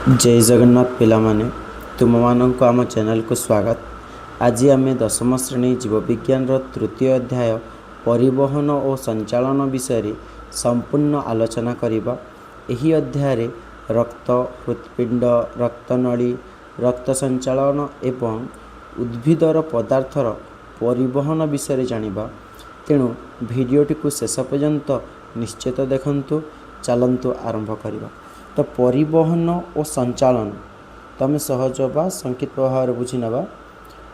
जय जगन्नाथ पिलामाने तुम मानक आम चैनल को स्वागत। आज आम दशम श्रेणी जीवविज्ञान तृतीय अध्याय परिवहन और संचालन विषय संपूर्ण आलोचना करिबा। एही अध्याय रक्त हृत्पिंड रक्तनली रक्त संचालन एवं उद्भिदर पदार्थर परिवहन विषय जानिबा। तेणु भिडियोटी को शेष पर्यंत निश्चित देखंतु। चलंतु आरंभ करिबा। तो परिवहन और संचालन तो आम सहज बा संक्षिप्त भाव में बुझी नवा।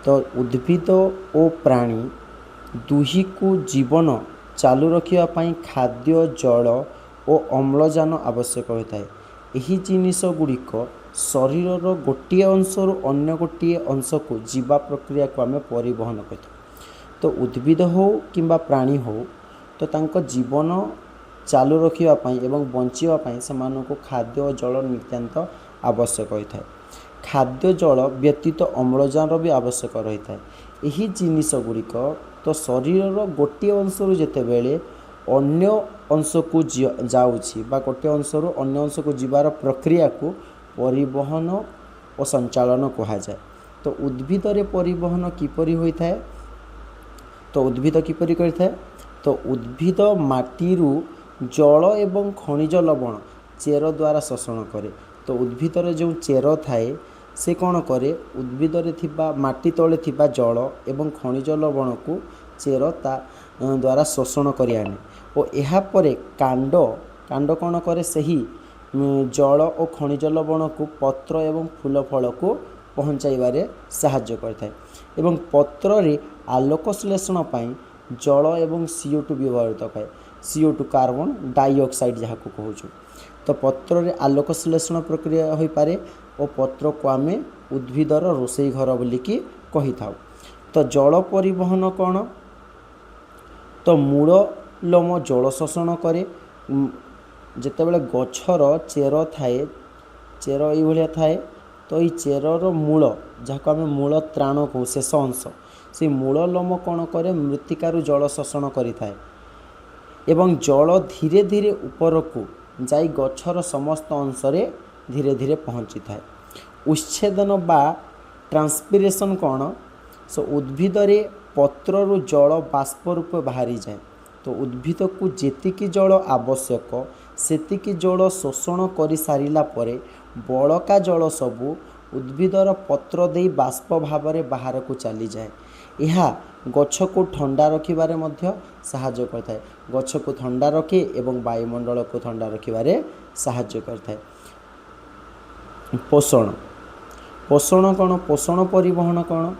तो उद्भिद और प्राणी दुही को जीवन चालू रखापी खाद्य जल और अम्लजान आवश्यक होता है। यही जिनिस गुड़िक शरीर गोटे अंशरू अन्य गोटे अंश को जीवा प्रक्रिया को आम परिवहन करते। तो उद्भिद हो कि प्राणी हो तो तांको जीवन चालू रखापी एवं बचापी से खाद्य और जल नितांत आवश्यक होता है। खाद्य जल व्यतीत अम्लजान भी आवश्यक रही है। यही जिनिस गुड़िक तो शरीर गोटे अंशरू जिते बेले अन्य अंश को जाऊँगी गोटे अंशरू अन्य अंश को जीवार प्रक्रिया को परिवहन और संचालन कहुए। तो उद्भिदरे परिवहन किपरि होता है। तो उद्भिद किपरि करिथाए। तो उद्भिद माटीरू जल एवं खनिज लवण चेर द्वारा शोषण करे। तो उद्भिदर जो चेर थाए से कौन करे, उद्भिदरे थिबा माटी तले थिबा जल एवं खनिज लवण को चेर ता द्वारा शोषण करि आने और यहा परे कांड कांड कौन करे, सही जल और खनिज लवण को पत्र एवं फूल फल को पहुँचाइबारे साहाय्य करथाए। एवं पत्र रे आलोक श्लेषण पाई जल एवं CO2 व्यवहृत है। CO2 कार्बन डाइऑक्साइड जहाँ को कहूँ। तो पत्र रे आलोक श्लेषण प्रक्रिया हो पारे और पत्र को आम उद्भिदर रोषेई घर बोलिकी कही थाउ। तो जल परिवहन कौन, तो मूल लोम जल शोषण करे। जितेबाला गछर चेर थाए, चेर ये थाए तो ये चेरर मूल जहाँ आम मूल त्राण कहूँ शेष अंश, से मूल लोम कौन करे, मृत्तिकारु जल शोषण करि थाए एवं जल धीरे धीरे ऊपर को जाई गछर समस्त अंश धीरे धीरे पहुँची थाए। उच्छेदन बा ट्रांसपिरेशन कौन, सो उद्भिदरे पत्ररु जल बाष्प रूप बाहरी जाए। तो उद्भिद को जेतिकी जल आवश्यक सेतिकी जल शोषण कर सारिला परे बड़का जल सबू उद्भिदर पत्र दे बाष्प भाव में बाहर को चली जाए। यह गछ को ठंडा रखिबारे मध्य साहाय्य करता है। गछ को ठंडा रखे एवं वायुमंडल को ठंडा रखिबारे साहाय्य करता है। पोषण पोषण कौन, पोषण परिवहन कौन,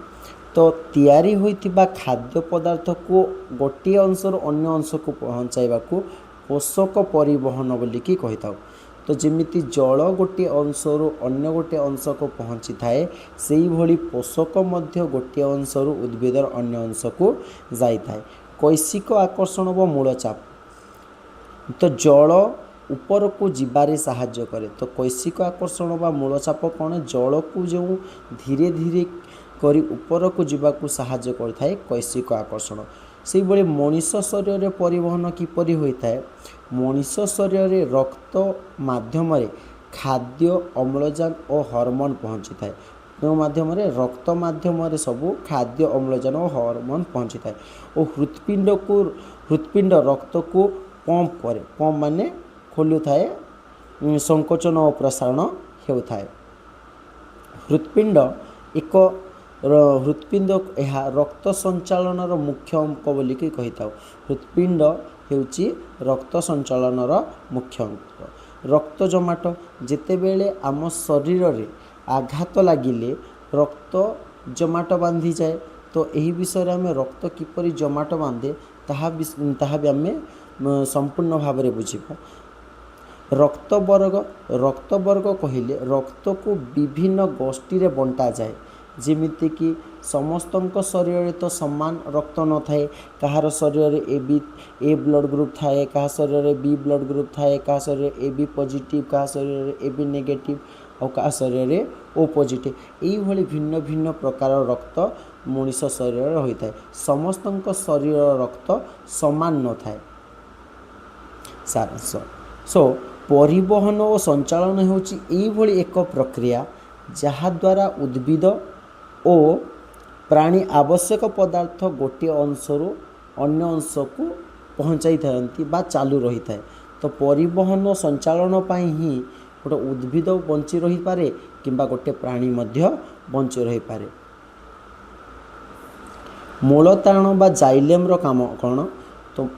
तो तैयारी होइतिबा खाद्य पदार्थ को गोटे अंशर अन्य अंश को पहुँचाइबा को पोषक परिवहन बोलिकी कहि थाउ। तो जमिति जल गोटे अंशरू अन्य गोटे अंश को पहुँची थाए से भली पोषक मध्य गोटे अंशरू उद्भिदर अन्य अंश को जाई थाए। कैसिक आकर्षण व मूलचाप, तो जल ऊपर को जीवारे साहाय्य करे। तो कैसिक आकर्षण व मूलचाप कौन, जल को जो धीरे धीरे करी ऊपर को जीवाकू साहाय्य करथाए कैसिक आकर्षण। से भली मनीष शरीर रे परिवहन किपरि होता है। मनीष शरीर रे रक्त माध्यम खाद्य अम्लजान और हार्मोन पहुँची थाए। जो माध्यम रक्त माध्यम सबू खाद्य अम्लजान और हार्मोन पहुँची थाए और हृत्पिंड रक्त को पंप करे। पंप माने खोलु थाए, संकोचन और प्रसारण होता है। हृत्पिंड एक हृत्पिंड यह रक्त संचालन मुख्य अंक बोलिकी कही थाउ। हृत्पिंड हेउची रक्त संचालन मुख्य अंक। रक्त जमाट जितेबेले आम शरीर रे आघात लागिले रक्त जमाट बांधी जाए। तो यही विषय आम रक्त किपरि जमाट बांधे ताहा भी आम संपूर्ण भाव में बुझा। रक्त वर्ग कहले रक्त को विभिन्न गोष्ठी रे बंटा जाए। जेमिति कि समस्तଙ୍କ शरीर तो समान रक्त न थाए। कहार शरीर ए ब्लड ग्रुप थाए, कहा शरीर बी ब्लड ग्रुप थाए, कहा शरीर AB पॉजिटिव, कहा शरीर AB नेगेटिव और कहा शरीर O पॉजिटिव। यही भिन्न भिन्न प्रकार रक्त मनीष शरीर होता है। समस्तଙ୍କ शरीर रक्त समान न थाए। सारांश, सो परिवहन और संचालन होउची एइभଳି एक प्रक्रिया जहाद्वारा उद्भिद और प्राणी आवश्यक पदार्थ गोटे अंशरू अन्य अंश को पहुँचाई थारती बा चालू रही थाए। तो परिवहन संचालन पाई ही गोटे उद्भिद बंची रही पारे किंबा गोटे प्राणी मध्य बंची रही पारे। मूलताण बा जाइलेम रो काम कौन? तो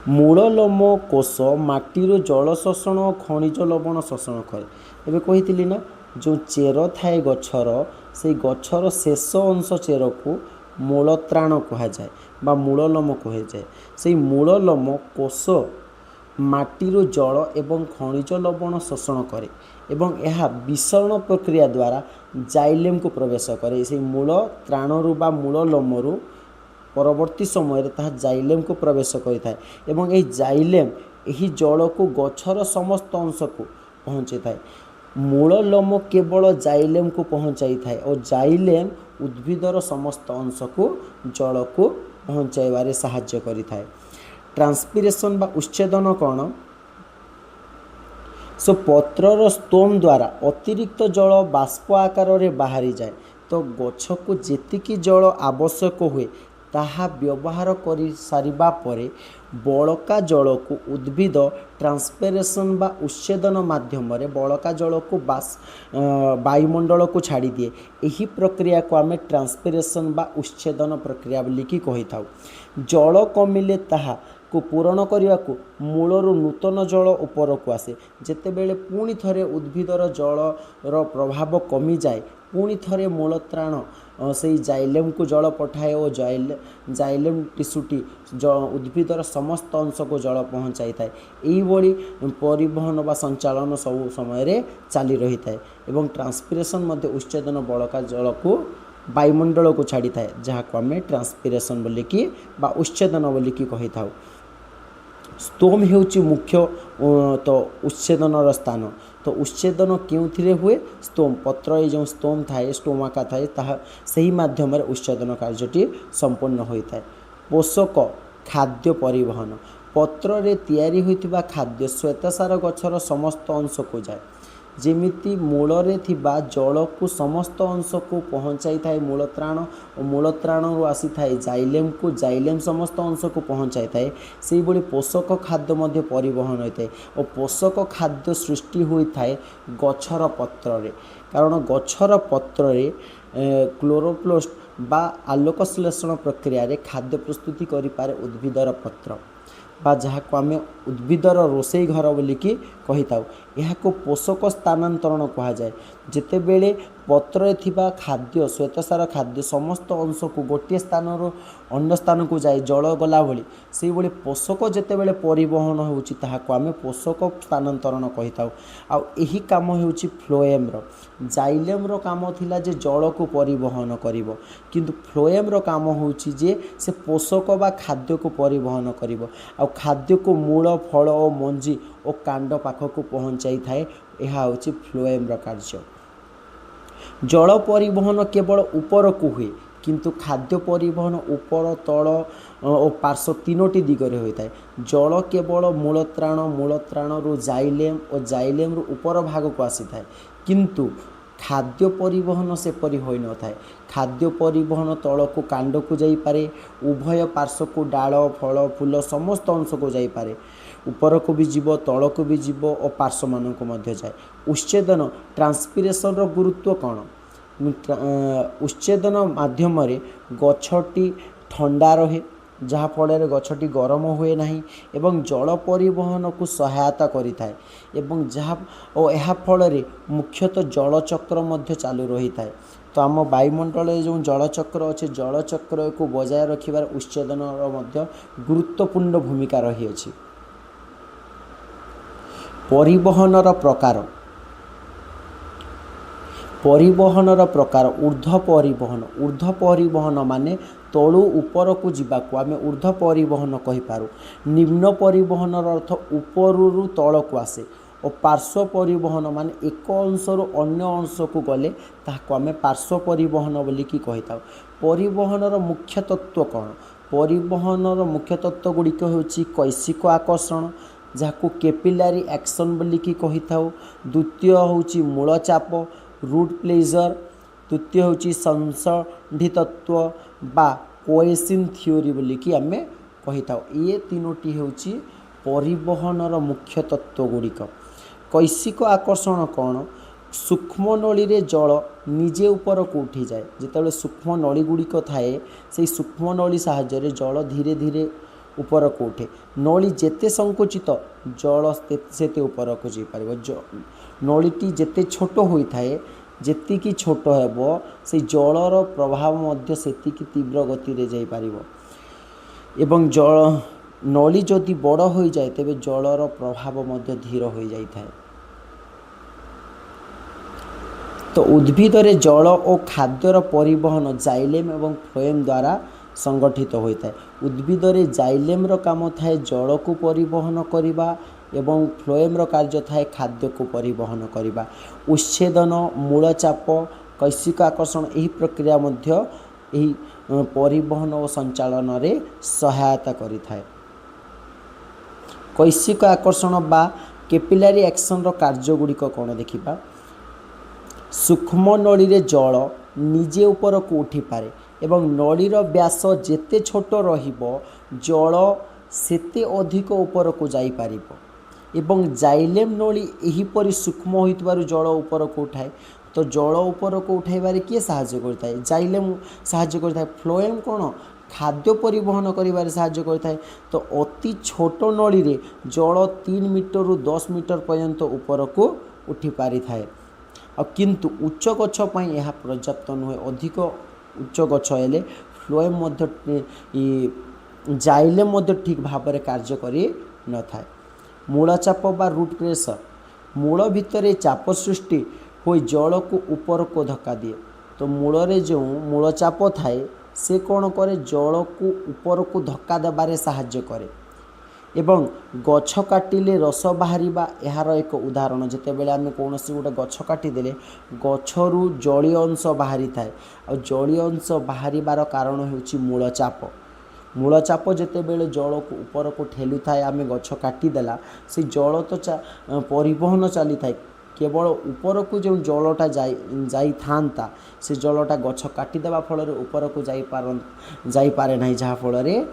मूललोम कोष माटीर जल शोषण और खनिज लवण शोषण करे। एबे कही ना जो चेर थाए गछर से गछर शेष अंश चेर को मूलत्राण कह जाए बा मूललोम कह जाए। से मूललोम कोष माटीर जल एवं खनिज लवण शोषण करे एवं यह विसरण प्रक्रिया द्वारा जाइलेम को प्रवेश करे। से मूल त्राणरू बा मूललोमरू परवर्ती समय ता जाइलेम को प्रवेश करिथाए एवं यही जाइलेम यही जल को गछर समस्त अंश को पहुँचे थाए। मूललोम केवल जाइलेम को पहुँचाई थाए और जाइलेम उद्भिदर समस्त अंश को जल को पहुँचाइबारे साहाय्य करिथाए। ट्रांसपिरेशन बा उच्छेदन कौन? सो पत्रर स्टोम द्वारा अतिरिक्त जल बाष्प आकार रे बाहरी जाए। तो गछ को जेतिकी जल आवश्यक हुए ताहा व्यवहार कर सारिबा परे बड़का जल को उद्भिद ट्रांसपिरेशन बा उच्छेदन माध्यम रे बड़का जल को वायुमंडल को छाड़ी दिए। यही प्रक्रिया को आमे ट्रांसपिरेशन बा उच्छेदन प्रक्रिया बोलिकी कहि थाउ। जल कमिले ताहा को पूरण करने को मूलरू नूतन जल ऊपर को आसे। जेतेबेले पुणी थरे उद्भिदर जलर प्रभाव कमी जाए पुणी थरे मूलत्राण से जाइलेम को जल पठाए और जाइलेम टिश्यूटी उद्भिदर समस्त अंश को जल पहुँचाई थाए। यही परिवहन बा संचालन सब समय चली रही थाए एवं ट्रांसपिरेशन मध्य उच्छेदन बड़का जल को वायुमंडल को छाड़ी थाए जहाँ को आम ट्रांसपिरेशन बोलिकी बा उच्छेदन बोलिकी कही थाउ। स्टोम हेउची मुख्य तो उच्छेदन स्थान। तो उच्छेदन क्यों हुए? स्टोम पत्र ये जो स्टोम थाए स्टोमाका थाए ताहा सही माध्यम उच्छेदन कार्यटी संपूर्ण होता है। पोषक खाद्य परिवहन पत्र रे तैयारी होइतिबा खाद्य श्वेतसार गछर समस्त अंश को जाए। जेमिति मूल रे थिबा जल को समस्त अंश को पहुँचाई थाए मूलत्राण और मूलत्राण आसी थाए जाइलेम को जाइलेम समस्त अंश को पहुँचाई थाए। से भली पोषक खाद्य मध्य परिवहन होता है और पोषक खाद्य सृष्टि होता है गछर पत्र रे। कारण गछर पत्र रे क्लोरोप्लास्ट बा आलोक संश्लेषण प्रक्रिया रे खाद्य प्रस्तुति करि पारे उद्भिदर पत्र बा जहाँ को आम उद्भिदर रोसई घर बोलिकी कही थाउ। यह को पोषक स्थानांतरण कहा जाए। जेतेबेले पत्र थिबा खाद्य श्वेतसार खाद्य समस्त अंश को गोटे स्थान अन्य स्थान को जाए जल गला भली से भली पोषक जेतेबेले परिवहन होउची ताहाको आमे पोषक स्थानांतरण कही थाउ। आउ एही काम होउची फ्लोएम रो। जाइलेम रो काम थिला जे जल को परिवहन करिवो किंतु फ्लोएम रो काम होउची जे से पोषक बा खाद्य को परिवहन करिवो आउ खाद्य को मूल फल और मंजी और कांड पाख को पहुँचाई थाए। यह होउची फ्लोएम रो कार्य। जल परिवहन केवल ऊपर को हुए किंतु खाद्य परिवहन ऊपर तल और पार्श्व तीनोटी दिगरे होता है। जल केवल मूलत्राण रु जाइलेम और जाइलेम रु ऊपर भाग को आसी थाए किंतु खाद्य परिवहन से परि होई न थाए। खाद्य परिवहन तल को कांड को जाई पारे उभय पार्श्व को डाल फल फूल समस्त अंश को जाई पारे ऊपर को भी जीव तल को भी जीव और पार्श्व मान को मध्य जाए। उच्छेदन ट्रांसपिरेशन रो गुरुत्व कौन? उच्छेदन माध्यम गछटी ठंडा रहे जहाँ फल गछटी गरम हुए नहीं एवं जल परिवहन को सहायता करि थाए एवं जहाँ और यह फल मुख्यतः जलचक्र मध्य चालू रही थाए। तो आम वायुमंडल जो जलचक्र अच्छे जलचक्र को बजाय रखिबार उच्छेदन मध्य गुरुत्वपूर्ण भूमिका रही अछि। परिवहनर प्रकार ऊर्ध्व परिवहन माने तलू ऊपर को जीवाक आम ऊर्ध्व परिवहन कहीपारू। निम्न परिवहन अर्थ ऊपरू तल को आसे और पार्श्व परिवहन माने एक अंशरू अन्य अंश को गले ताहाको आम पार्श्व परिवहन बोलिकी कही थाउ। परिवहनर मुख्य तत्व कौन? परिवहनर मुख्य तत्व गुड़िक होउची कैशिक आकर्षण जहाँ कैपिलारी एक्शन बोलिकी कही था। द्वितीय हूँ मूल चाप रूट प्लेजर। तृतीय हूँ संसंधितत्व बा कोएसिन थ्योरी बोलिकी आम कही था। ये तीनोटी हूँ परिवहनर मुख्य तत्व गुड़िक। कैसिक आकर्षण कौन? सूक्ष्म नली रे जल निजे ऊपर को उठी जाए। जिते सूक्ष्म नली गुड़िक थाए से सूक्ष्म नली साहाय्य जल धीरे धीरे ऊपर को उठे। नली जेते संकुचित जल सेते ऊपर को जापर। नलीटी जेते छोट होता है जेतिकी छोट हेबो से जलर प्रभाव मध्य सेतिकी तीव्र गति रे जाई पारिबो। एवं जल नली जदि बड़ हो जाए तेबे जलर प्रभाव मध्य धीर हो जाई थाए। तो उद्भिद रे जल और खाद्यर परिवहन जाइलेम एवं फ्लोएम द्वारा संगठित होता है। उद्भिद रे जाइलेम रो काम थाए जल को परिवहन करने एवं फ्लोएम रो कार्य थाए खाद्य को परिवहन करने। उच्छेदन मूल चाप कैसिक आकर्षण यही प्रक्रिया मध्य यही परिवहन और संचालन रे सहायता करि थाए। कैसिक आकर्षण बा कैपिलारी एक्शन रो कार्य गुड़िक कौन देखिबा। सूक्ष्म नली रे जल निजे ऊपर को उठी पारे एवं नलीर व्यास जेते छोट रहिबो जल सेते अधिक ऊपर को जाई पारिबो। एवं जाइलेम नली एहीपरि सूक्ष्म होइतबारु जल ऊपर को उठाए। तो जल ऊपर को उठाइबारे किए साहाय्य करता है? जाइलेम साहाय्य करता है। फ्लोएम कौन? खाद्य परिवहन करिबारे साहाय्य करता है। तो अति छोट नली रे जल 3 मीटर रु 10 मीटर पर्यंत ऊपर को उठी पारि थाए। किंतु उच्च गछ पई यह पर्याप्त नुहे। अधिक उच्च गछ हेले फ्लोएम मध्य जाइलेम मध्य ठीक भाव में कार्य करि न थाए। मूल चाप बा रूट प्रेशर मूल भितर चाप सृष्टि हो जल को ऊपर को धक्का दिए। तो मूल रे जो मूल चाप थाए से कौन करे? जल को ऊपर को धक्का देबारे साहाय्य करे। एवं गछ काटिले रस बाहर यार एक उदाहरण। जिते बेले आम कौन गोटे गछ काटिदेले गछरू जलीय अंश बाहरी थाए। आ जलीय अंश बाहर कारण होउछि मूल चाप। मूल चाप जिते बेले जल को ऊपर को ठेलु थाए आम गछ काटिदेला से जल तो परिवहन चली थाए। केवल ऊपर को जो जलटा जाई थांता से जलटा गछ काटिदेवा फल ऊपर को जाई पारे ना, जहाँ फल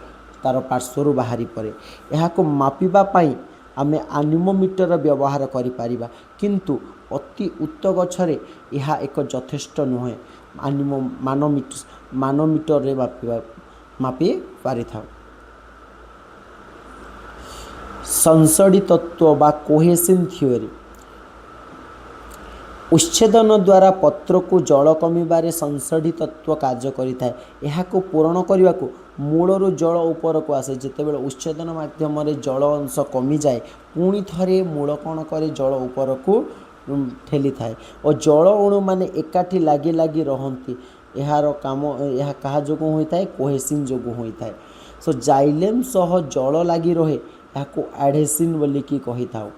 तार पार्श्वर बाहरी पड़े। यहाँ को मापिबा पाई आम एनीमोमीटर व्यवहार करि परिबा। किंतु अति उच्च गछरे यह एक यथेष्ट नुहे। मानोमीटर रे मापी पारि था। संसंधितत्व बा कोहेसिन थ्योरी उच्छेदन द्वारा पत्र को जल कमिबारे संसंधितत्व कार्य करिथाए। एहाको पूरण करने को मूलर जल ऊपर को आसे। जितेबाला उच्छेदन माध्यम जल अंश कमी जाए पुणी थे मूल कौन करे जल ऊपर को ठेली थाए और जल अणु माने एकाठी लगी लगी रहती। यार काम यह क्या जो होता है? कोहेसिन जो होता है। सो जाइलेम सह जल लगी रहे या एडहेसिन बोलिकी कही था।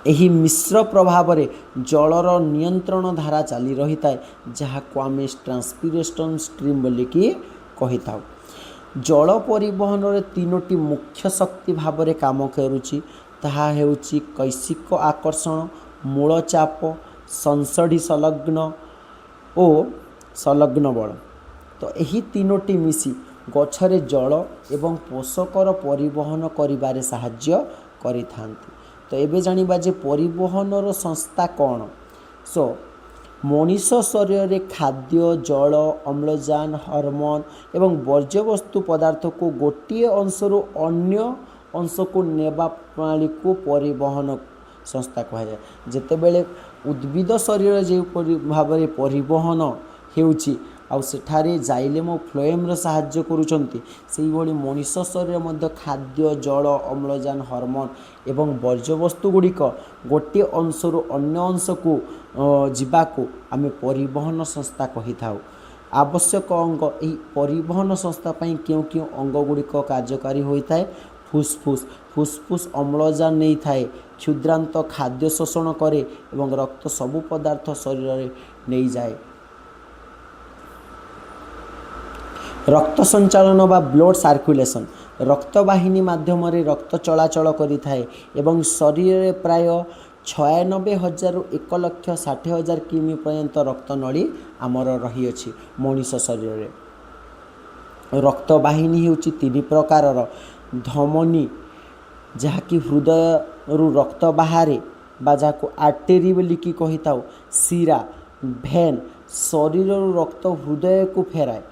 यही मिश्र प्रभाव रे जलर नियंत्रण धारा चली रही है जहाँ को आम ट्रांसपिरेशन स्ट्रीम बोलिकी कही था। जल परिवहन रे तीनोटी मुख्य शक्ति भाव में काम करुच्ची। ताहा हेउची कैसिक आकर्षण, मूल चाप, संसंधि संलग्न और संलग्न बल। तो यही तीनोटी मिसी गछरे जल एवं पोषकर परिवहन करिबारे साहाय्य करिथांती। तो एबे जानिबा जे परिवहनर संस्था कौन। सो मनीष शरीर रे खाद्य, जल, अम्लजान, हार्मोन एवं वर्ज्यवस्तु पदार्थ को गोटे अंशरू अन्य अंश को नेबा प्रणाली को परिवहन संस्था कहुए। जितेबले उद्भिद शरीर जो भाव में परिवहन होउछि आउ सेठारे जाइलेम और फ्लोएम साहाय्य करुचंती सेही भली मनीष शरीर मध्य खाद्य, जल, अम्लजान, हार्मोन एवं वर्ज्यवस्तु गुड़िक गोटे अंशरू अन्य अंश को जीवाको आम परिवहन संस्था कही था। आवश्यक अंग यही परिवहन संस्था पई क्यों क्यों अंग गुड़िक कार्यकारी होता है? फुसफुस फुसफुस अम्लजान नहीं थाए, क्षुद्रांत खाद्य शोषण करे एवं रक्त सबु पदार्थ शरीर में नहीं जाए। रक्त संचालन बा ब्लड सर्कुलेशन रक्तवाहिनी माध्यम रक्त चलाचल करि थाए एवं शरीर में प्राय 96,000 ରୁ 1,60,000 किमी पर्यंत रक्त नली आमर रही अछि। मनुष्य शरीर में रक्तवाहिनी होउछि 3 प्रकारर धमनी जहाँकि हृदय रु रक्त बाहर बा जहाँ आर्टेरी बोलिकी कही था शिरा भेन शरीर रु रक्त हृदय को फेराए।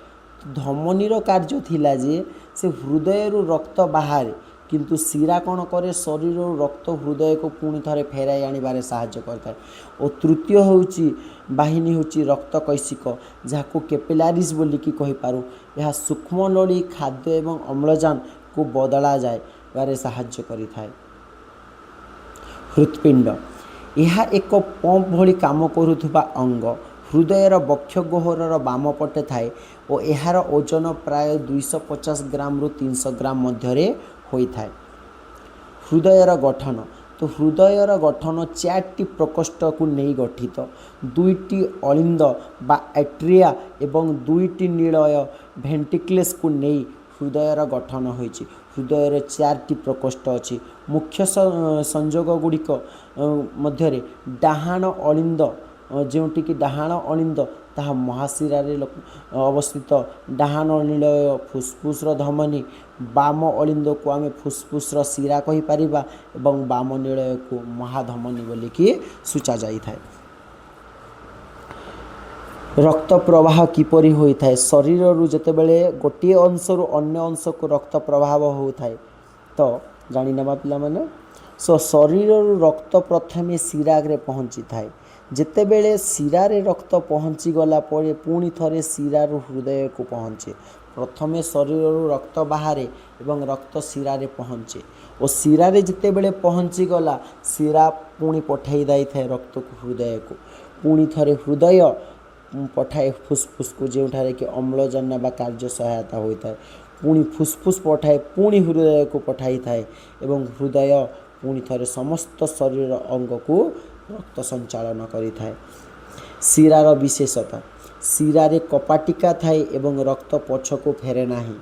धमनीर कार्य थिला जे से हृदय रु रक्त बाहर किंतु शिरा कौन करे शरीर रु रक्त हृदय को पुणी थे फेराई आनिबारे साहाय्य करता है। और तृतीय होउछि वाहिनी होउछि रक्त कैशिक जहाँ कैपिलारीज बोलिकी कही पारू। यह सूक्ष्म नली खाद्य एवं अम्लजान को बदला जाए बारे साहाय्य करि थाए। हृत्पिंड यह एक पंप भली काम करुवा अंग हृदयर बक्ष गहरर बाम पटे थाए और यार ओजन प्राय 250 ग्राम रु 300 ग्राम मध्य होता है। हृदयर गठन तो हृदयर गठन 4टी प्रकोष्ठ को नहीं गठित 2टी अलिंद बा एट्रिया एवं 2टी नीलय भेंटिक्लेस को नहीं हृदयर गठन होइछि। हृदयर 4टी प्रकोष्ठ अच्छी मुख्य संयोग गुड़िक मध्य डाहाण अलिंद जोटिकी डाहाण अलिंद ताहा महाशिरा अवस्थित डाहाण नीलय फुस्फुस्र धमनी बाम अलिंद को आम फुस्फुस्र शिरा कही परिबा एवं बाम नीलय को महाधमनी बोलिकी सूचा जाई थाए। रक्त प्रवाह किपरि होता है शरीर रु जेतेबेले गोटे अंश रु अन्य अंश को रक्त प्रवाह होता है तो जानी नबा पिला माने सो शरीर रु रक्त प्रथमे शिरा रे पहुँची थाए जेतेबेले शिरा रे रक्त पहुँची गला परे पुणी थरे शिरा रु हृदय को पहुँचे। प्रथमे शरीर रु रक्त बाहर एवं रक्त शिरा रे पहुँचे और शिरा रे जेतेबेले पहुँची गला शिरा पुणी पठाई दाई थाए रक्त को हृदय को पुणी थरे हृदय पठाए फुस्फुस को जो कि अम्लजान बा कार्य सहायता होता है पुणी फुस्फुस पठाए पुणी हृदय को पठाई थाए एवं हृदय पुणी थरे समस्त शरीर अंग को रक्त संचालन करि थाए। शिरार विशेषता शिरा रे कपाटिका थाए एवं रक्त पछ को फेरे नाही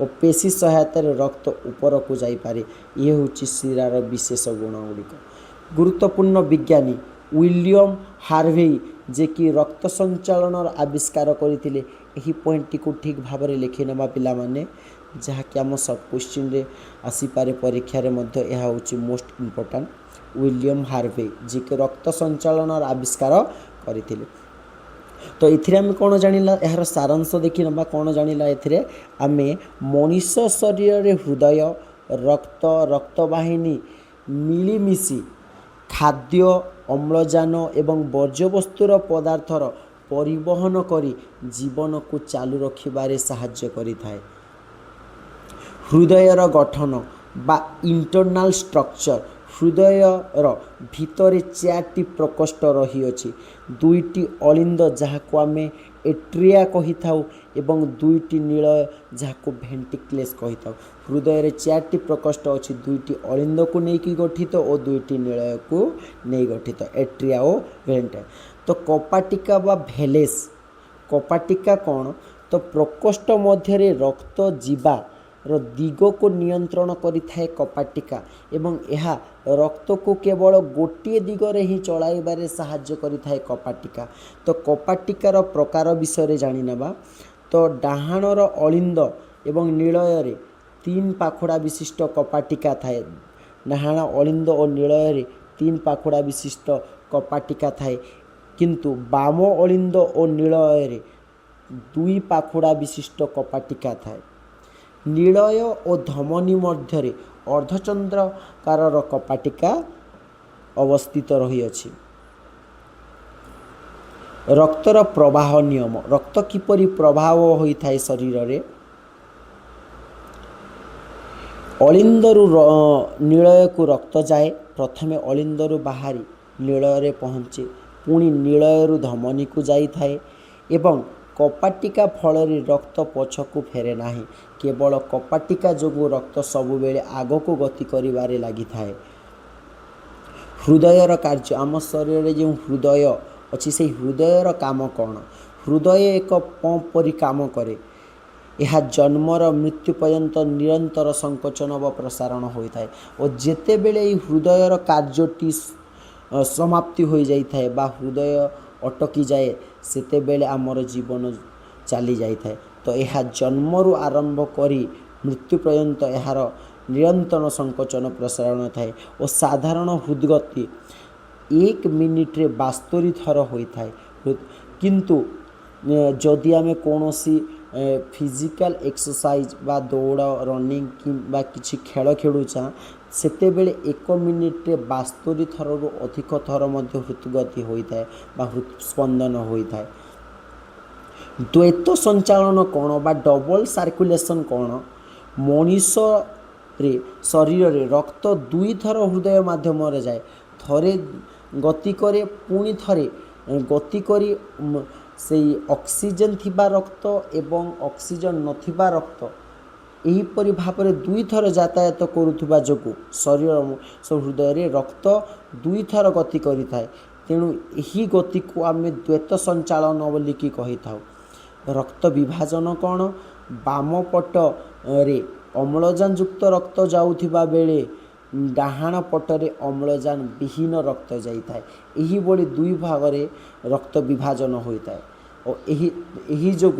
और पेशी सहायता रक्त ऊपर को जाई पारे ये होची शिरार विशेष गुण गुड़िक। गुरुत्वपूर्ण विज्ञानी विलियम हार्वेई जे कि रक्त संचालन आविष्कार करते यही पॉइंट को ठीक भाव में लिखि नवा पिला माने जहाँकि आम सब क्वेश्चन रे आसीपारे परीक्षा रे मध्य यह होची मोस्ट इम्पोर्टेंट विलियम हार्वेई जे कि रक्त संचालन आविष्कार करते। तो ये आम कौन जानिला यार सारांश देखी नवा कौन जानिला एथिरे आमे मनुष्य शरीर रे हृदय रक्त रक्तवाहिनी मिलीमिशी खाद्य अम्लजान एवं वर्ज्यवस्तुर पदार्थर परिवहन करी जीवन को चालू रखिबारे साहाय्य करि थाए। हृदयर गठन बा इंटरनल स्ट्रक्चर हृदयर भितरे 4टी प्रकोष्ठ रही अछि 2टी अलिंद जहाँ को आम एट्रिया कही थाउ एवं 2टी नीलय जहाँ को भेंटिक्लेस कही थाउ। हृदय 4टी प्रकोष्ठ अच्छी 2टी अलिंद को लेकिन गठित और 2टी नीलय को नहीं गठित एट्रिया और भेंट। तो कपाटिका बा भेलेस कपाटिका कौन तो प्रकोष्ठ मध्य रक्त जीवा दिग को नियंत्रण करि थाए कपाटिका एवं यह रक्त को केवल गोटे दिगरे ही चलाइबारे साहाय्य करि थाए कपाटिका। तो कपाटिकार प्रकार विषय जानि नबा तो डाहाणर अलिंद एवं नीलय 3 पाखुड़ा विशिष्ट कपाटिका थाए डाहाण अलिंद और नीलय 3 पाखुड़ा विशिष्ट कपाटिका थाए किंतु बाम अलिंद और नीलय 2 पाखुड़ा विशिष्ट कपाटिका थाए। नीलय और धमनी मध्य अर्धचंद्राकार कपाटिका अवस्थित रही अछि। रक्तर प्रवाह नियम रक्त किपरि प्रवाह होता है शरीर रे अलिंदरु नीलय को रक्त जाए प्रथमे अलिंदरु बाहरी नीलय रे पहुँचे पुणी नीलयरु धमनी को जाई थाए एवं कपाटिका फल रक्त पछकू फेरे नाही केवल कपाटिका जो रक्त सबु बेले आग को गति करिबारे लागि थाए। हृदयर कार्य आम शरीर रे जो हृदय अच्छी से हृदयर काम कौन हृदय एक पंप परि काम करे यह जन्मर मृत्यु पर्यंत निरंतर संकोचन व प्रसारण होता है और जिते बेले हृदयर कार्यटी समाप्ति हो जाए बा हृदय अटकी जाए सेते बेले आमर जीवन चली जाए। तो यह जन्मरू आरंभ करी मृत्यु पर्यंत यार निरंतर संकोचन प्रसारण थाए और साधारण हृदगति 1 मिनिट्रे 72 थर होता है। किंतु जदि आम कौन फिजिकल एक्सरसाइज बा दौड़ रनिंग कि किसी खेल खेलुचा सेते बेले 1 मिनिट्रे 72 थरु अधिक थर मध्य हृदगति होता है बा हृदस्पंदन होता है। द्वैत संचालन कौन बा डबल सर्कुलेशन कौन मनीष रे शरीर रे रक्त 2 थर हृदय माध्यम जाए थरे गति करे पुणी थरे गति करी से ऑक्सीजन थिबा रक्त एवं ऑक्सीजन नथिबा रक्त एहीपरि भाव में 2 थर यातायात करुवा जो शरीर हृदय रे रक्त 2 थर गति करि थाए। तेणु यही गति को आम द्वैत संचालन बोलिकी कही था। रक्त विभाजन कौन बाम पट रे अम्लजान युक्त रक्त जाउथिबा बेले डाहाण पटरे अम्लजान विहीन रक्त जाइए। यही भली 2 भाग रे रक्त विभाजन होता है और यही जो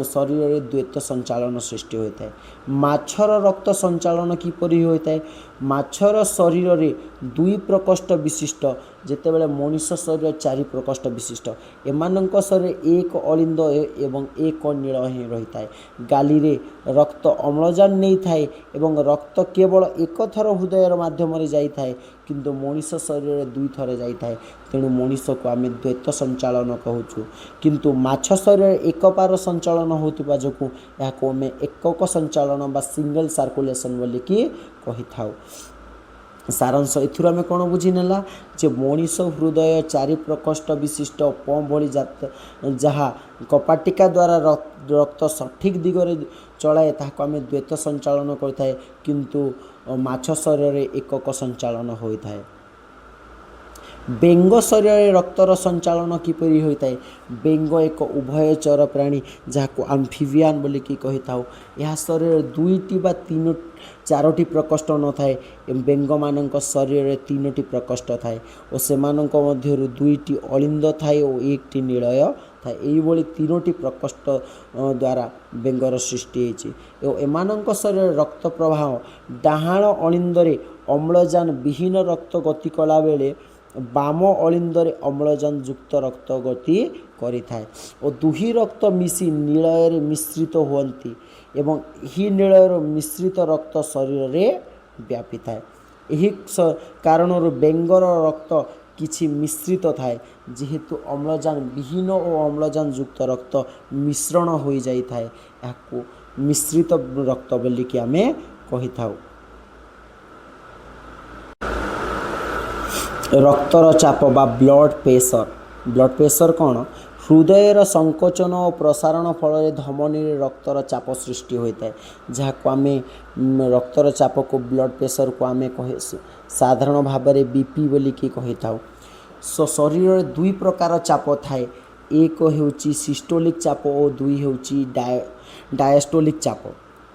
शरीर में द्वैत संचालन सृष्टि होता है। माछर रक्त संचालन किपरि होता है माछर शरीर में 2 प्रकोष्ठ विशिष्ट जिते बड़े मनीष शरीर 4 प्रकोष्ठ विशिष्ट एमानंक शरीर 1 अलिंद एवं 1 नील ही रही है। गाली रे रक्त अम्लजान नहीं थाए एवं रक्त केवल 1 थर हृदय माध्यम जाए किंतु मनीष शरीर 2 थर जाए। तेणु मनीष को आम द्वैत संचालन कहूँ किंतु माछ शरीर 1 पार संचालन होता जो या आम एकक संचालन बा सिंगल सर्कुलेशन बोलिकी कही था। सारांश एथुर आम कौन बुझीनेला जे मनीष हृदय 4 प्रकोष्ठ विशिष्ट पंप भली जहाँ कपाटिका द्वारा रक्त सठिक दिगरे चलाए ताको आम द्वैत संचालन करथाए किंतु माछ शरीर एकक संचालन होता है। बेंग शरीर रक्तर संचालन किपरि होता है बेंग एक उभयचर प्राणी जहाँ आम्फिबियान बोलिकी कही था। यह शरीर 2टी बा 4टी प्रकोष्ठ न थाए बेंग मानक शरीर 3टी प्रकोष्ठ थाए और से मध्य 2टी अलिंद थाए और 1टी निलय थाए। यही 3टी प्रकोष्ठ द्वारा बेंगर सृष्टि होती एमानक शरीर रक्त प्रवाह डाहाण अलिंदरे अम्लजान विहीन रक्त गति कला बेले बाम अलिंदरे अम्लजान युक्त रक्त गति करि थाए और दुही रक्त मिसी नीलय मिश्रित होती एवं ही नीलयर मिश्रित रक्त शरीर रे व्यापी थाए। यही कारण बेंगर रक्त किछि मिश्रित थाए जेहेतु अम्लजान विहीन और अम्लजान युक्त रक्त मिश्रण हो जाई थाए याको मिश्रित रक्त बोलिकी आमे कही था। रक्तर चाप बा ब्लड प्रेशर कौन हृदयर संकोचन और प्रसारण फल धमनी रक्तर चाप सृष्टि होता है जहाँ आम रक्तर चाप को ब्लड प्रेशर को आम कहे साधारण भाव में बीपी बोलिकी कही था। शरीर 2 प्रकार चाप थाए एक होची सिस्टोलिक चाप और 2 होची डायस्टोलिक चाप।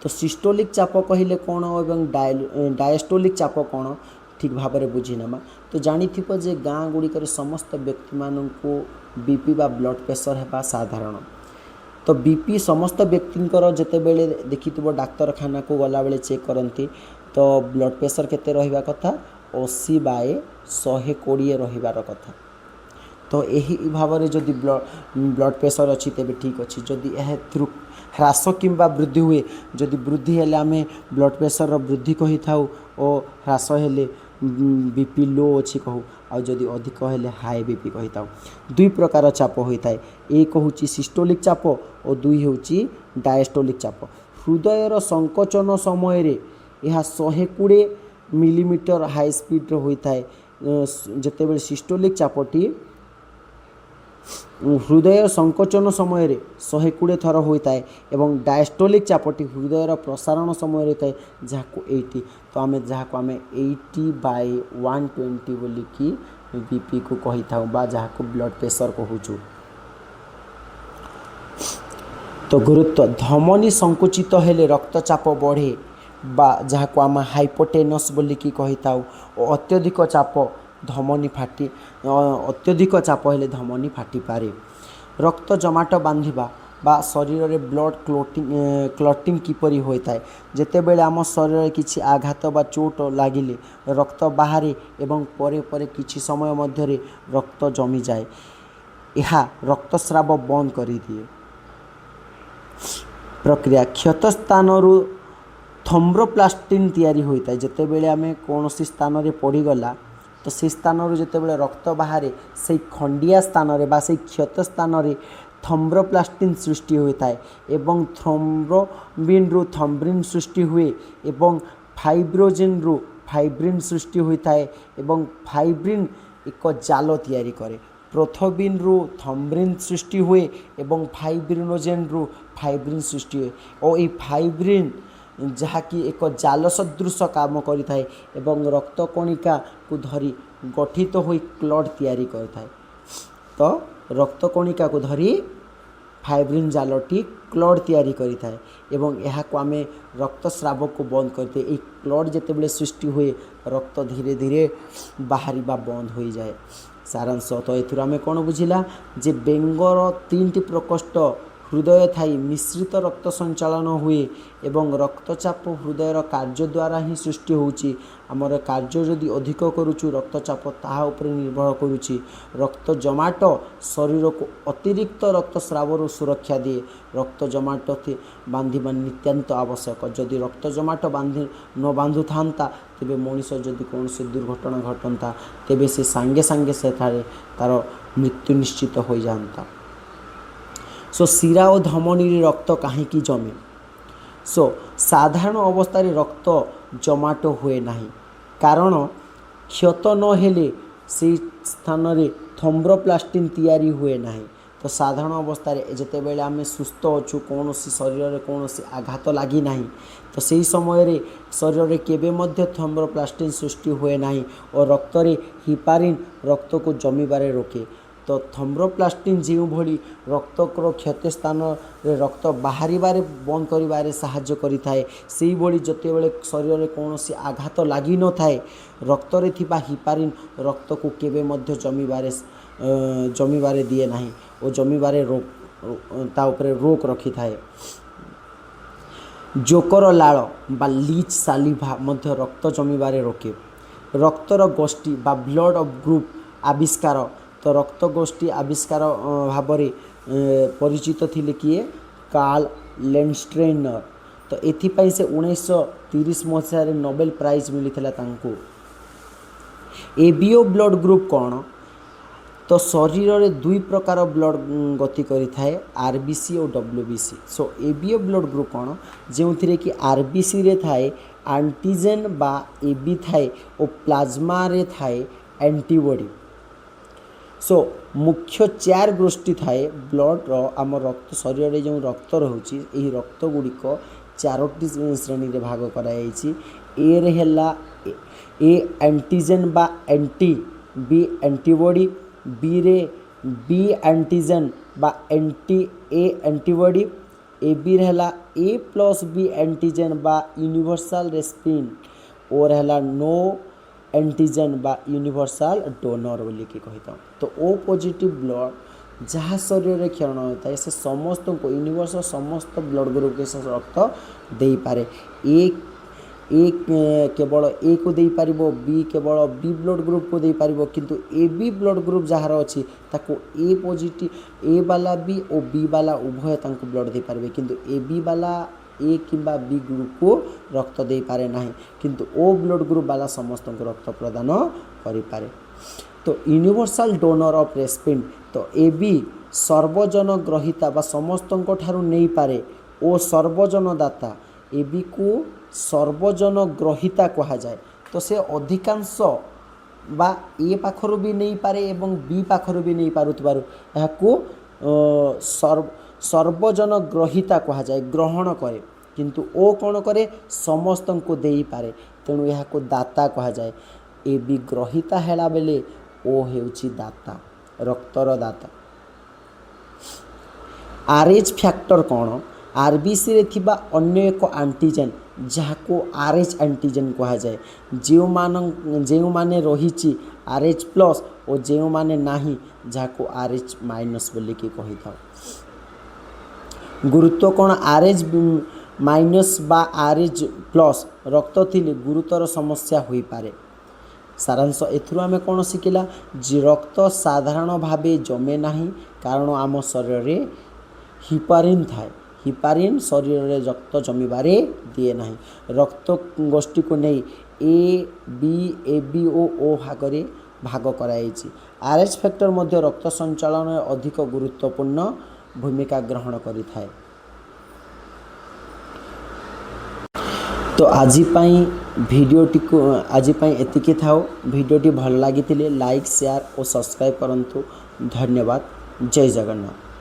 तो सिस्टोलिक चाप कहले कौन और डायस्टोलिक चाप कौन ठीक भाव में बुझीनेमा। तो जानी जे गाँ गुड़िक समस्त व्यक्ति मानू बीपी बा ब्लड प्रेशर है साधारण। तो बीपी समस्त व्यक्तिंकर जिते बेले देखि डाक्तरखाना को गला बेले चेक करती तो ब्लड प्रेशर केते रहिबा कथा 80/120 रहिबार कथा। तो यही भाव में जदि ब्लड प्रेशर अच्छी तेबे ठीक अच्छी जदि यह ह्रास किंबा वृद्धि हुए जदि वृद्धि हेले आम ब्लड प्रेशर वृद्धि कही था और ह्रास हेले बीपी लो अच्छी कहू आ जदि अधिक हेले हाई बीपी कही था। 2 प्रकार चाप होता है एक हूँ सिस्टोलिक चाप और 2 हूँ डायस्टोलिक चाप। हृदयर संकोचन समय यह 120 मिलीमीटर हाई स्पीड होता है जिते बड़े सिस्टोलिक चापटी हृदय संकोचन समय 120 थर होता है एवं डायस्टोलिक चापटी हृदय प्रसारण समय होता है जहाँ 80। तो आम जहाँ आम 80/120 बोलिकी बीपी को कही था जहाँ को ब्लड प्रेशर कहूँ। तो तो गुरुत्व धमनी संकुचित हेले रक्तचाप बढ़े बा जहाँ को आम हाइपोटेनस बोलिकी कही था और अत्यधिक चाप धमनी फाटी अत्यधिक चाप हेले धमनी फाटी पारे। रक्त जमाट बांधिबा बा शरीर में ब्लड क्लटिंग किपरि होता है जेते बेले आम शरीर में किसी आघात बा चोट लगिले रक्त बाहरी एवं परे परे किछि समय मध्य रक्त जमी जाए यह रक्तस्राव बंद कर दिए। प्रक्रिया क्षत स्थान थम्ब्रोप्लास्टिन तैयारी होता है जेते बेले आम कौन स्थान रे पड़गला तो से स्थान जिते बड़े रक्त बाहर से खंडिया स्थान रे बा से क्षत स्थान रे थम्ब्रोप्लास्टिन सृष्टि होता है एवं थ्रोम्बिन रु थम्ब्रिन सृष्टि हुए एवं फाइब्रोजिन रु फाइब्रिन सृष्टि होता है एवं फाइब्रिन एक जाल तैयारी करे। प्रोथोबिन रु थम्ब्रिन सृष्टि हुए एवं फाइब्रिनोजेन रु फाइब्रिन सृष्टि हुए और ये फाइब्रिन जहाँकि एक जाल सदृश काम करिଥାଏ एवं रक्त कणिका को धरी गठित होई क्लड तैयारी करिଥାଏ। तो रक्त कणिका को धरी फाइब्रिन जालटी क्लड तैयारी करिଥାଏ एवं यह को आम रक्तस्राव को बंद करते ये क्लड जितेबले सृष्टि हुए रक्त धीरे धीरे बाहर बंद हो जाए। सारांश तो एथुर आम कौन बुझिला जे बेंगर 3टी प्रकोष्ठ हृदय थाई मिश्रित रक्त संचालन हुए एवं रक्तचाप हृदयर कार्य द्वारा ही सृष्टि होउची। आमर कार्य जदि अधिक करुचु रक्तचाप ताहा उपरे निर्भर करुची। रक्त जमाट शरीर को अतिरिक्त रक्तस्राव सुरक्षा दिए। रक्त जमाट बांधिबा नित्यांत आवश्यक। जदि रक्त जमाट न बांधु था तेबे मनीष जदि कौन से दुर्घटना घटता तेबे से सांगे सांगे से तार मृत्यु निश्चित हो जाता। सो शिरा और धमनी रक्त कहीं जमे। सो साधारण अवस्था रक्त जमाट हुए नहीं कारण क्षत न हेले से स्थान रे थम्ब्रोप्लास्टिन तैयारी हुए नहीं। तो साधारण अवस्था जिते बेले आम सुस्थ अच्छु कौन शरीर में कौन आघात लगी ना तो से समय रे शरीर में केबे मध्य थम्ब्रोप्लास्टिन सृष्टि हुए नहीं और रक्त रे हिपारिन रक्त को जमीबारे रोके। तो थम्ब्रोप्लास्टिन जो भली रक्तर क्षत स्थान रे रक्त बाहर बंद कर साहाय्य करिଥାଏ सेही भली जतेबेले शरीर में कौन आघात लगी न थाए रक्त रे थिबा हिपारिन रक्त को केबे मध्य जमीबारे दिए नहीं और जमीबारे ता उपरे रोक रखी थाए। जोकर लाल बा लीच सालिभा मध्य रक्त जमीबारे रोके। रक्तर गोष्ठी बा ब्लड ऑफ ग्रुप आविष्कार तो रक्त गोष्ठी आविष्कार भाव परिचित थिले किए कार्ल लैंडस्ट्रेनर। तो एथिपाई से 1930 मसीह नोबेल प्राइज मिलता तांको। एबीओ ब्लड ग्रुप कौन तो शरीर में 2 प्रकार ब्लड गति करि थाए आरबीसी और डब्ल्यूबीसी। सो एबीओ ब्लड ग्रुप कौन जो थी कि आरबीसी रे थाए एंटीजेन बा एबी थाए और प्लाज्मा रे थाए एंटीबॉडी। सो मुख्य 4 गोष्ठी थाए ब्लड आम रक्त शरीर में जो रक्त रोचे यही रक्त गुड़िक 4टी श्रेणी रे भाग कराई। ए रे हेला ए एंटीजेन बा एंटी बी एंटीबॉडी बी रे बी एंटीजेन बा anti A antibody A B हेला ए प्लस बी एंटीजेन बा यूनिवर्सल रेस्पिन और हेला नो एंटीजेन बा यूनिवर्सल डोनर बोली कि कही। तो ओ पॉजिटिव ब्लड जहाँ शरीर में क्षरण होता है से समस्त को यूनिवर्सल समस्त ब्लड ग्रुप के रक्त दे पारे। एक केवल ए को दे पारिबो बी केवल बी ब्लड ग्रुप को दे पारिबो किंतु ए बी ब्लड ग्रुप जहाँ अच्छी ताको ए पॉजिटिव ए वाला बी और बी वाला उभय तांको ब्लड दे पारिबे किंतु ए बी वाला ए किंबा बी ग्रुप को रक्त दे पारे नहीं किंतु ओ ब्लड ग्रुप वाला समस्त को रक्त प्रदान करि पारे। तो यूनिवर्सल डोनर ऑफ रेस्पिन तो ए बी सर्वजन ग्रहिता बा समस्त ठारू नहीं पारे ओ सर्वजन दाता ए बी को सर्वजन ग्रहिता कहा जाए। तो से अधिकांश बा ए पाखरु भी नहीं पारे एवं बी पाखरु भी नहीं पारुथबारु याको सर्वजन ग्रहिता कहा जाए ग्रहण करे किंतु ओ कौन करे समस्त को दे पारे तेणु यह को दाता कहा जाए। ए बी ग्रहिता हेला बेले ओ हेउची दाता रक्तर दाता। आरएच फैक्टर कौन आरबीसी रे थिबा अन्य एक एंटीजन जहाँ आरएच एंटीजन कहा जाए जो माने रही आरएच प्लस और जो माने नाही जहाँ आरएच माइनस बोली कि कही था। गुरुत्व कौन आरएच माइनस बा आरएच प्लस रक्त थिले गुरुतर समस्या होई पारे। सारांश एथुरु आमे कौन शिखिला रक्त साधारण भावे जमे नाही कारण आम शरीर रे हिपारिन थाए। हिपारिन शरीर रे रक्त जमीबारे दिए नाही। रक्त गोष्ठी को नहीं ए बी ओ भाग भाग कराइछि। आरएच फैक्टर मध्य रक्त संचालन में अधिक गुरुत्वपूर्ण भूमिका ग्रहण करिथाए। तो आज भिडियोटी को आज एतिकी थाओ। भिडियोटी भल लगी लाइक शेयर और सब्सक्राइब करंतु। धन्यवाद। जय जगन्नाथ।